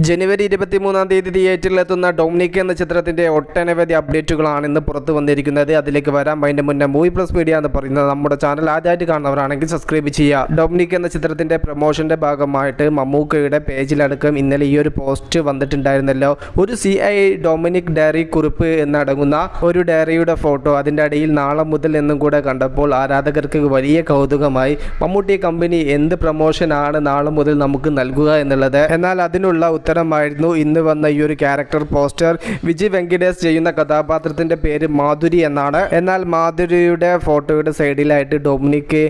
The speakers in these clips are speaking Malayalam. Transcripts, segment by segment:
ജനുവരി 23 തിയേറ്ററിലെത്തുന്ന ഡൊമിനിക് എന്ന ചിത്രത്തിന്റെ ഒട്ടനവധി അപ്ഡേറ്റുകളാണ് ഇന്ന് പുറത്തു വന്നിരിക്കുന്നത്. അതിലേക്ക് വരാം അതിന്റെ മുന്നേ മൂവി പ്ലസ് മീഡിയ എന്ന് പറയുന്നത് നമ്മുടെ ചാനൽ ആദ്യമായിട്ട് കാണുന്നവരാണെങ്കിൽ സബ്സ്ക്രൈബ് ചെയ്യുക. ഡൊമിനിക് എന്ന ചിത്രത്തിന്റെ പ്രൊമോഷന്റെ ഭാഗമായിട്ട് മമ്മൂക്കയുടെ പേജിലടക്കം ഇന്നലെ ഈ ഒരു പോസ്റ്റ് വന്നിട്ടുണ്ടായിരുന്നല്ലോ. ഒരു CI ഡൊമിനിക് ഡയറി കുറിപ്പ് എന്നടങ്ങുന്ന ഒരു ഡയറിയുടെ ഫോട്ടോ, അതിൻ്റെ അടിയിൽ നാളെ മുതൽ എന്നും കൂടെ കണ്ടപ്പോൾ ആരാധകർക്ക് വലിയ കൗതുകമായി. മമ്മൂട്ടി കമ്പനി എന്ത് പ്രൊമോഷനാണ് നാളെ മുതൽ നമുക്ക് നൽകുക എന്നുള്ളത്. എന്നാൽ അതിനുള്ള ഉത്തരമായിരുന്നു ഇന്ന് വന്ന ഈ ഒരു ക്യാരക്ടർ പോസ്റ്റർ. വിജയ് വെങ്കിടേഷ് ചെയ്യുന്ന കഥാപാത്രത്തിന്റെ പേര് മാധുരി എന്നാണ്. എന്നാൽ മാധുരിയുടെ ഫോട്ടോയുടെ സൈഡിലായിട്ട് ഡൊമിനിക്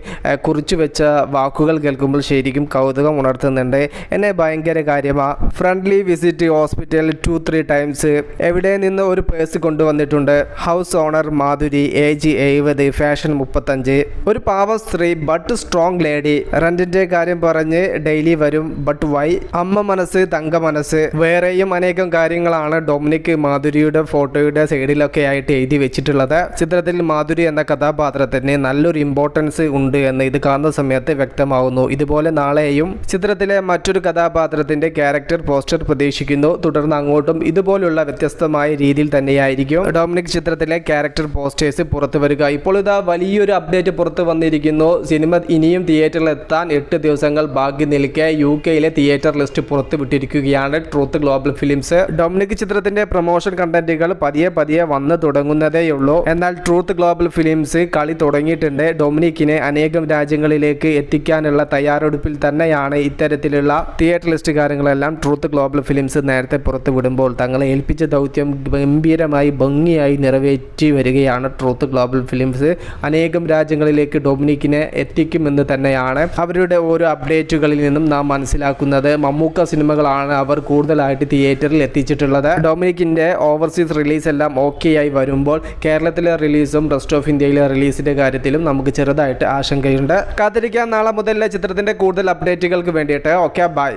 കുറിച്ചു വെച്ച വാക്കുകൾ കേൾക്കുമ്പോൾ ശരിക്കും കൗതുകം ഉണർത്തുന്നുണ്ട്. എന്നെ ഭയങ്കര കാര്യമാണ്. Friendly visit hospital 2-3 times. എവിടെ നിന്ന് ഒരു പേഴ്സ് കൊണ്ടുവന്നിട്ടുണ്ട്. House owner Madhuri, age 70, fashion 35. ഒരു പാവ സ്ത്രീ ബട്ട് സ്ട്രോങ് ലേഡി. റെന്റിന്റെ കാര്യം പറഞ്ഞ് ഡെയിലി വരും. But why? അമ്മ മനസ്സ്, തങ്ക മനസ്സ്. വേറെയും അനേകം കാര്യങ്ങളാണ് ഡൊമിനിക് മാധുരിയുടെ ഫോട്ടോയുടെ സൈഡിലൊക്കെ ആയിട്ട് എഴുതി വെച്ചിട്ടുള്ളത്. ചിത്രത്തിൽ മാധുരി എന്ന കഥാപാത്രത്തിന് നല്ലൊരു ഇമ്പോർട്ടൻസ് ഉണ്ട് എന്ന് ഇത് കാണുന്ന സമയത്ത് വ്യക്തമാവുന്നു. ഇതുപോലെ നാളെയും ചിത്രത്തിലെ മറ്റൊരു കഥാപാത്രത്തിന്റെ ക്യാരക്ടർ പോസ്റ്റർ പ്രതീക്ഷിക്കുന്നു. തുടർന്ന് അങ്ങോട്ടും ഇതുപോലുള്ള വ്യത്യസ്തമായ രീതിയിൽ തന്നെയായിരിക്കും ഡൊമിനിക് ചിത്രത്തിലെ ക്യാരക്ടർ പോസ്റ്റേഴ്സ് പുറത്തു വരിക. ഇപ്പോൾ ഇതാ വലിയൊരു അപ്ഡേറ്റ് പുറത്തു വന്നിരിക്കുന്നു. സിനിമ ഇനിയും തിയേറ്ററിൽ എത്താൻ 8 ദിവസങ്ങൾ ബാക്കി നിൽക്കെ UK തിയേറ്റർ ലിസ്റ്റ് പുറത്തു വിട്ടിരിക്കുകയാണ് ട്രൂത്ത് ഗ്ലോബൽ ഫിലിംസ്. ഡൊമിനിക് ചിത്രത്തിന്റെ പ്രൊമോഷൻ കണ്ടന്റുകൾ പതിയെ വന്ന് തുടങ്ങുന്നതേയുള്ളൂ. എന്നാൽ ട്രൂത്ത് ഗ്ലോബൽ ഫിലിംസ് കളി തുടങ്ങിയിട്ടുണ്ട്. ഡൊമിനിക്കിനെ അനേകം രാജ്യങ്ങളിലേക്ക് എത്തിക്കാനുള്ള തയ്യാറെടുപ്പിൽ തന്നെയാണ്. ഇത്തരത്തിലുള്ള തിയേറ്റർ ലിസ്റ്റ് കാര്യങ്ങളെല്ലാം ട്രൂത്ത് ഗ്ലോബൽ ഫിലിംസ് നേരത്തെ പുറത്തു വിടുമ്പോൾ തങ്ങളെ ഏൽപ്പിച്ച ദൗത്യം ഗംഭീരമായി ഭംഗിയായി നിറവേറ്റി വരികയാണ് ട്രൂത്ത് ഗ്ലോബൽ ഫിലിംസ്. അനേകം രാജ്യങ്ങളിലേക്ക് ഡൊമിനിക്കിനെ എത്തിക്കുമെന്ന് തന്നെയാണ് അവരുടെ ഓരോ അപ്ഡേറ്റുകളിൽ നിന്നും നാം മനസ്സിലാക്കുന്നത്. മമ്മൂക്ക സിനിമകളാണ് അവർ കൂടുതലായിട്ട് തിയേറ്ററിൽ എത്തിച്ചിട്ടുള്ളത്. ഡൊമിനിക്കിന്റെ ഓവർസീസ് റിലീസ് എല്ലാം ആയി വരുമ്പോൾ കേരളത്തിലെ റിലീസും റെസ്റ്റ് ഓഫ് ഇന്ത്യയിലെ റിലീസിന്റെ കാര്യത്തിലും നമുക്ക് ചെറുതായിട്ട് ആശങ്കയുണ്ട്. കാത്തിരിക്കാൻ നാളെ മുതലേ ചിത്രത്തിന്റെ കൂടുതൽ അപ്ഡേറ്റുകൾക്ക് വേണ്ടിയിട്ട്. Okay, by.